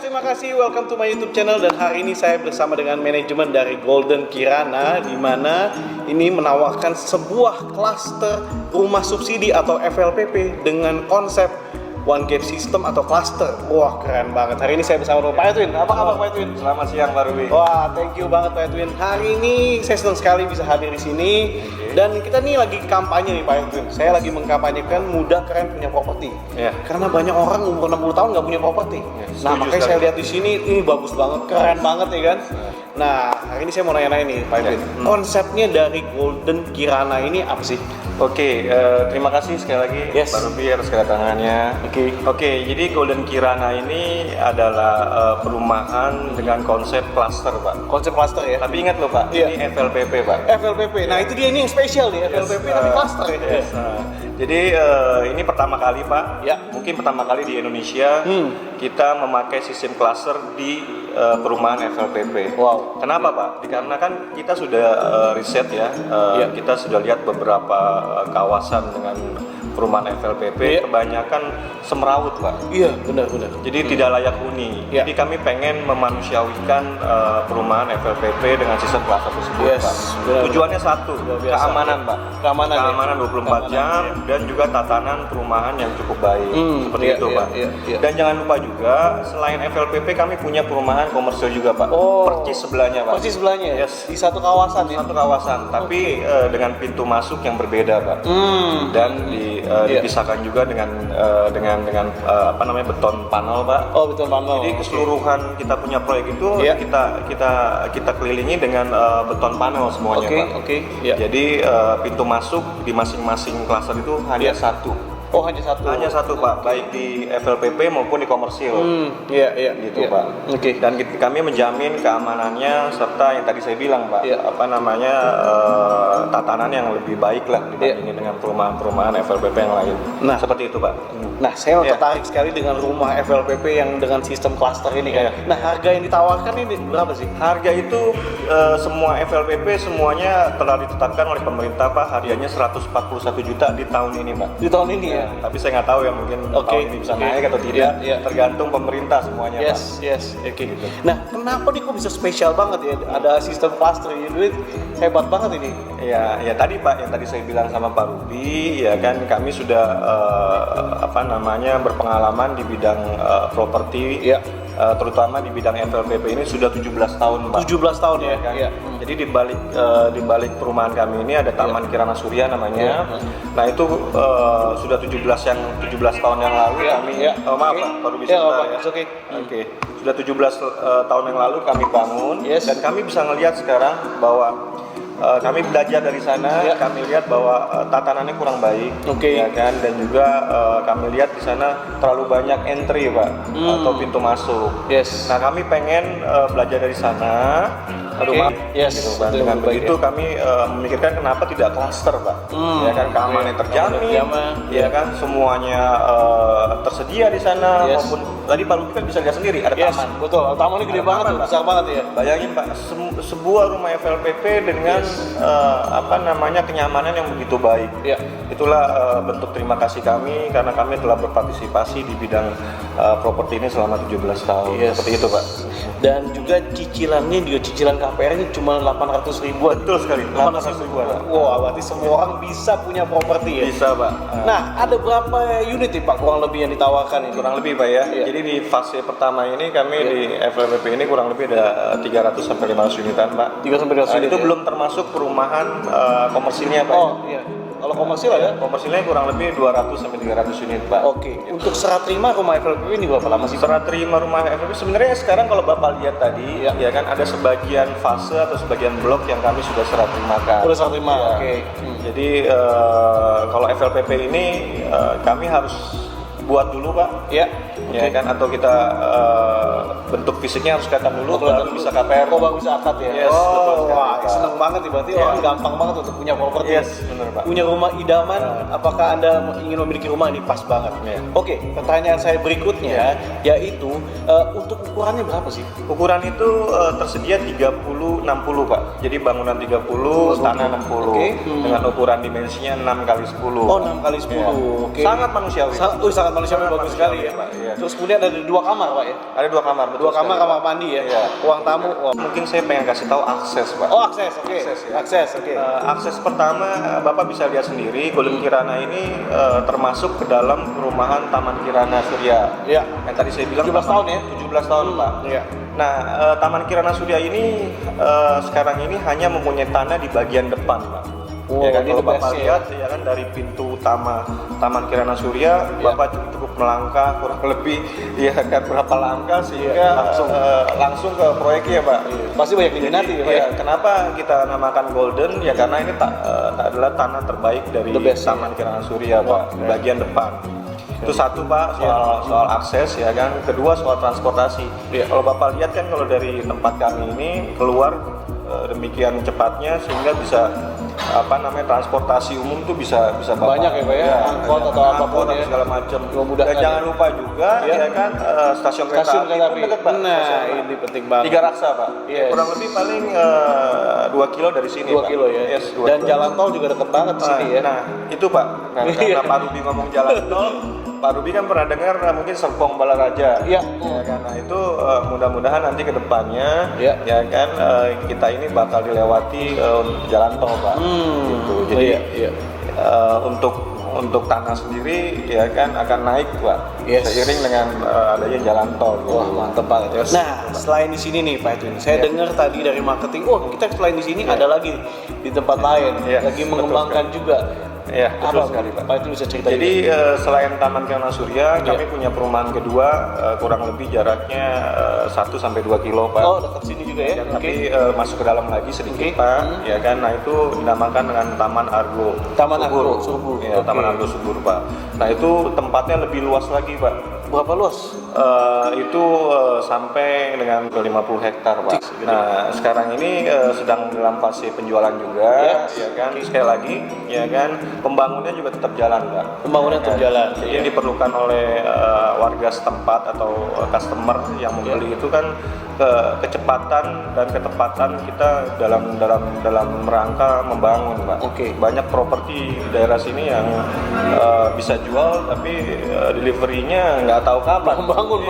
terima kasih. Welcome to my YouTube channel. Dan hari ini saya bersama dengan manajemen dari Golden Kirana, di mana ini menawarkan sebuah klaster rumah subsidi atau FLPP dengan konsep One Gap System atau cluster. Wah, keren banget. Hari ini saya bersama dengan Pak Edwin. Apa kabar Pak Edwin? Selamat siang Pak Ruby. Wah, thank you banget Pak Edwin. Hari ini saya senang sekali bisa hadir di sini. Dan kita nih lagi kampanye nih Pak Edwin. Saya lagi mengkampanyekan muda keren punya properti. Karena banyak orang umur 60 tahun nggak punya properti. Nah, makanya saya lihat di sini ini bagus banget, keren banget ya kan. Nah, hari ini saya mau nanya-nanya nih Pak Edwin. Konsepnya dari Golden Kirana ini apa sih? Oke, terima kasih sekali lagi Pak Ruby atas kedatangannya. Oke, jadi Golden Kirana ini adalah perumahan dengan konsep cluster, Pak. Konsep cluster ya? Tapi ingat loh Pak, ini FLPP Pak. FLPP, nah itu dia ini yang spesial nih, FLPP tapi cluster ya? Jadi ini pertama kali Pak, mungkin pertama kali di Indonesia kita memakai sistem cluster di perumahan FLPP. Wow. Kenapa Pak? Dikarenakan kita sudah riset ya, kita sudah lihat beberapa kawasan dengan perumahan FLPP kebanyakan semrawut Pak. Iya, benar-benar. Jadi tidak layak huni. Jadi kami pengen memanusiawikan perumahan FLPP dengan sistem cluster tersebut Pak. Tujuannya satu, keamanan Pak. Keamanan 24 jam dan juga tatanan perumahan yang cukup baik. Seperti itu Pak. Dan jangan lupa juga selain FLPP kami punya perumahan komersial juga Pak. Percis sebelahnya Pak. Percis sebelahnya. Di satu kawasan ya. Satu kawasan, tapi dengan pintu masuk yang berbeda Pak. Dan dipisahkan juga dengan beton panel Pak. Oh, beton panel. Jadi keseluruhan kita punya proyek itu kita kelilingi dengan beton panel semuanya Pak. Jadi pintu masuk di masing-masing klaster itu hanya satu. Oh, hanya satu. Hanya satu Pak, baik di FLPP maupun di komersil. Gitu Pak. Dan kami menjamin keamanannya serta yang tadi saya bilang Pak, tatanan yang lebih baik lah dibandingin dengan perumahan-perumahan FLPP yang lain. Nah, seperti itu Pak. Nah, saya tertarik sekali dengan rumah FLPP yang dengan sistem cluster ini kan. Nah, harga yang ditawarkan ini berapa sih? Harga itu semua FLPP semuanya telah ditetapkan oleh pemerintah Pak, harganya 141 juta di tahun ini Pak. Di tahun ini ya? Tapi saya nggak tahu ya, mungkin tahun ini bisa naik atau tidak, tergantung pemerintah semuanya Pak. Gitu. Nah, kenapa nih kok bisa spesial banget ya ada sistem cluster ini? Hebat banget ini. Ya tadi Pak, yang tadi saya bilang sama Pak Ruby, ya kan kami sudah berpengalaman di bidang properti, terutama di bidang FLPP ini sudah 17 tahun Pak. 17 tahun ya kan? Jadi di balik perumahan kami ini ada Taman Kirana Surya namanya. Nah itu sudah 17 tahun yang lalu kami maaf Pak, Pak Ruby sudah 17 tahun yang lalu kami bangun dan kami bisa ngelihat sekarang bahwa kami belajar dari sana, kami lihat bahwa tatanannya kurang baik, ya kan, dan juga kami lihat di sana terlalu banyak entry Pak atau pintu masuk. Nah kami pengen belajar dari sana, rumah, gitu, Pak. Dengan begitu kami memikirkan kenapa tidak cluster Pak, ya kan, keamanan terjamin, ya kan, semuanya tersedia di sana maupun tadi Pak Ruby kan bisa lihat sendiri ada taman. Betul, taman ini gede banget tuh, besar banget ya. Bayangin Pak, sebuah rumah FLPP dengan kenyamanan yang begitu baik. Itulah bentuk terima kasih kami karena kami telah berpartisipasi di bidang properti ini selama 17 tahun. Seperti itu Pak. Dan juga cicilannya juga cicilan KPR ini cuma 800 ribuan. Betul sekali, 800 ribuan. Wah, berarti semua orang bisa punya properti ya? Bisa Pak. Nah, ada berapa unit nih Pak kurang lebih yang ditawarkan ini? Kurang lebih Pak ya. Jadi di fase pertama ini kami di FLPP ini kurang lebih ada 300 sampai 500 unitan Pak. 300 sampai 500 unit. Itu belum termasuk perumahan komersilnya Pak. Kalau komersil ada? Komersilnya kurang lebih 200 sampai 300 unit Pak. Untuk serah terima rumah FLPP ini berapa lama sih? Serah terima rumah FLPP sebenarnya sekarang kalau Bapak lihat tadi, ya kan ada sebagian fase atau sebagian blok yang kami sudah serah terimakan. Sudah serah terima, Jadi kalau FLPP ini kami harus buat dulu Pak, ya kan, atau kita bentuk fisiknya harus kelihatan dulu, baru bisa KPR. Baru bisa akad ya? Betul sekali, wah, seneng banget nih, berarti orang gampang banget untuk punya properti. Benar Pak. Punya rumah idaman, apakah Anda ingin memiliki rumah ini? Pas banget. Pertanyaan saya berikutnya, yaitu untuk ukurannya berapa sih? Ukuran itu tersedia 30-60 Pak, jadi bangunan 30, tanah 60, dengan ukuran dimensinya 6x10. 6x10, Sangat manusiawi. Sangat manusiawi, bagus sekali ya Pak. Terus kemudian ada 2 kamar Pak ya? Ada 2 kamar, betul. 2 kamar, kamar mandi ya? Iya. Ruang tamu. Oh. Mungkin saya pengen kasih tahu akses, Pak. Oh, akses, oke. Akses, oke. Akses pertama, Bapak bisa lihat sendiri, Golden Kirana ini termasuk ke dalam perumahan Taman Kirana Surya. Iya. Yang tadi saya bilang 17 tahun ya? 17 tahun, Pak. Iya. Nah, Taman Kirana Surya ini sekarang ini hanya mempunyai tanah di bagian depan, Pak. Oh, Ya kan, di kalau Bapak base-nya lihat ya kan dari pintu utama Taman Kirana Surya, Bapak cukup melangkah kurang lebih ya kan berapa langkah sehingga langsung ke proyeknya, Pak. Pasti banyak diminati ya Pak ya? Kenapa kita namakan Golden? Ya karena ini adalah tanah terbaik dari Taman Kirana Surya, Pak, di bagian depan. Itu satu, Pak, soal akses ya kan. Kedua soal transportasi. Kalau Bapak lihat kan kalau dari tempat kami ini keluar demikian cepatnya sehingga bisa transportasi umum tuh bisa banyak ya Pak ya, angkot atau apapun ya, segala macam. Dan jangan lupa juga ya kan stasiun kereta api dekat, Pak. Nah, ini penting banget. 3 Raksa, Pak. Kurang lebih paling 2 kilo dari sini, 2 Pak. kilo ya. Yes, dan jalan tol juga dekat banget di sini ya. Nah, itu Pak. Karena Pak Ruby ngomong jalan tol, Pak Ruby kan pernah dengar mungkin Serpong Balaraja. Iya. Ya kan. Nah, itu mudah-mudahan nanti ke depannya ya kan kita ini bakal dilewati jalan tol, Pak. Gitu. Jadi untuk tanah sendiri ya kan akan naik, Pak. Seiring dengan adanya jalan tol. Wah, mantep banget. Nah, selain di sini nih Pak Edwin, saya dengar tadi dari marketing, kita selain di sini ada lagi di tempat lain, lagi mengembangkan juga. Ya, betul sekali, Pak. Pak itu bisa cerita. Jadi selain Taman Kirana Surya, kami punya perumahan kedua kurang lebih jaraknya 1 sampai 2 kilo, Pak. Oh, dekat sini juga ya. Tapi masuk ke dalam lagi sedikit, Pak. Ya kan. Nah, itu dinamakan dengan Taman Argo. Taman Argo Subur. Ya, Taman Argo Subur, Pak. Nah, itu tempatnya lebih luas lagi, Pak. Berapa luas? Itu sampai dengan 50 hektar, Pak. Nah, sekarang ini sedang dalam fase penjualan juga, ya kan. Sekali lagi, ya kan, pembangunannya juga tetap jalan, Pak. Pembangunan tetap jalan. Jadi yang diperlukan oleh warga setempat atau customer yang membeli itu kan kecepatan dan ketepatan kita dalam rangka membangun, Pak. Banyak properti di daerah sini yang bisa jual tapi delivery-nya nggak tahu kapan. Bangun.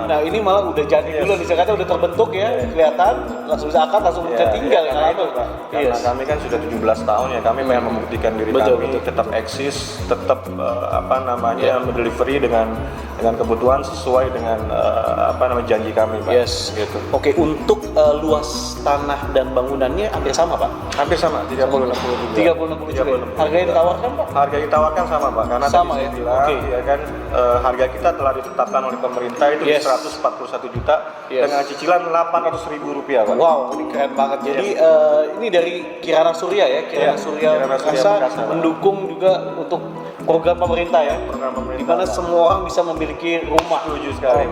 Nah, ini malah udah jadi dulu di Jakarta, udah terbentuk ya, kelihatan langsung bisa akad, langsung bisa tinggal ya, Pak. Karena kami kan sudah 17 tahun ya, kami memang membuktikan diri kami tetap eksis, tetap delivery dengan kebutuhan sesuai dengan janji kami, Pak. Gitu. Untuk luas tanah dan bangunannya hampir sama, Pak. Hampir sama, 30-60 juga. 30-60 juga. Harga yang ditawarkan, Pak? Harga yang ditawarkan sama, Pak. Karena sama tadi saya bilang, ya kan, harga kita telah ditetapkan oleh pemerintah itu 141 juta dengan cicilan Rp800.000, Pak. Wow, ini keren banget. Jadi ini dari Kirana Surya ya, Kirana Surya Bekasa mendukung juga untuk program pemerintah ya, di mana semua orang bisa memiliki rumah. Setuju sekali.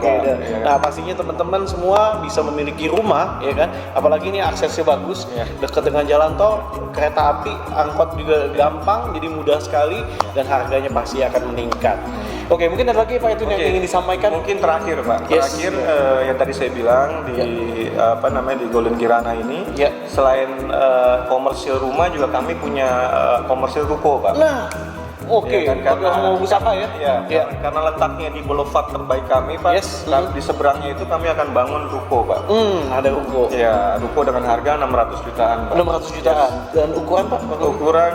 Nah, pastinya teman-teman semua bisa memiliki rumah, ya kan? Apalagi ini aksesnya bagus, dekat dengan jalan tol, kereta api, angkot juga gampang, jadi mudah sekali dan harganya pasti akan meningkat. Mungkin ada lagi Pak itu yang ingin disampaikan? Mungkin terakhir, Pak. Terakhir yang tadi saya bilang di Golden Kirana ini, selain komersil rumah juga kami punya komersil ruko, Pak. Nah, karena mau usaha ya? Karena letaknya di boulevard terbaik kami, Pak. Di seberangnya itu kami akan bangun ruko, Pak. Ada ruko. Ya, ruko dengan harga 600 jutaan, Pak. 600 jutaan. Dan ukuran, Pak? Ukuran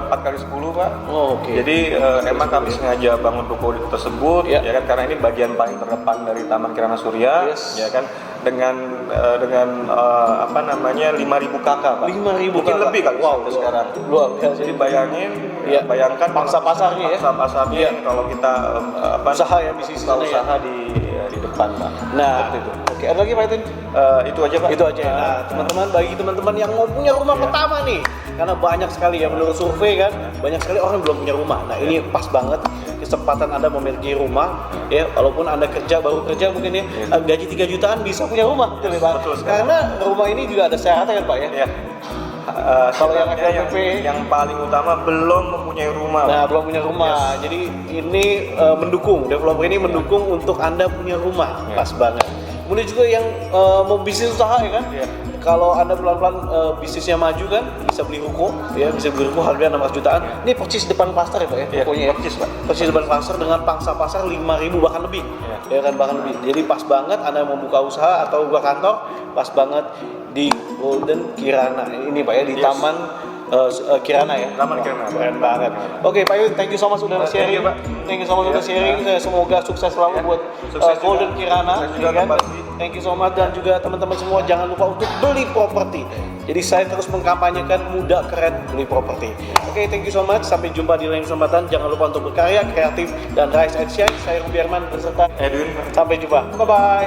4x10, Pak. Jadi emang kami sengaja bangun ruko tersebut, ya kan, karena ini bagian paling terdepan dari Taman Kirana Surya, ya kan, dengan 5.000 kakak, Pak. 5.000 mungkin kakak. lebih kali sekarang. Luar biasa. Jadi bayangkan pangsa pasarnya kalau kita usaha ya, bisnis usaha di depan, Pak. Nah, itu. Ada lagi Pak Edwin? Itu aja, Pak. Itu aja. Nah, teman-teman, bagi teman-teman yang mau punya rumah pertama nih, karena banyak sekali ya menurut survei kan, banyak sekali orang yang belum punya rumah. Nah, ini pas banget kesempatan Anda memiliki rumah ya, walaupun Anda baru kerja mungkin ya, gaji 3 jutaan bisa punya rumah, betul ya, Pak? Betul sekali. Karena rumah ini juga ada syaratnya kan, Pak ya? Kalau yang FLPP yang paling utama belum mempunyai rumah. Nah, belum punya rumah. Jadi ini developer ini mendukung untuk Anda punya rumah. Pas banget. Kemudian juga yang mau bisnis usaha ya kan? kalau Anda pelan-pelan bisnisnya maju kan, bisa beli ruko, ya bisa beli ruko harga 600 jutaan. Ini persis depan klaster ya Pak ya, pokoknya ya. Persis Pak. Persis depan klaster dengan pangsa pasar 5.000 bahkan lebih, ya kan bahkan lebih. Jadi pas banget Anda mau buka usaha atau buka kantor, pas banget di Golden Kirana ini Pak ya, di Taman Kirana ya. Taman Kirana. Keren banget. Oke Pak Yud, thank you so much sudah sharing. Thank you so much sudah sharing. Semoga sukses selalu buat Golden Kirana. Thank you so much, dan juga teman-teman semua jangan lupa untuk beli properti. Jadi saya terus mengkampanyekan muda keren beli properti. Oke, thank you so much. Sampai jumpa di lain kesempatan. Jangan lupa untuk berkarya kreatif dan rise and shine. Saya Ruby Herman beserta Edwin. Sampai jumpa. Bye bye.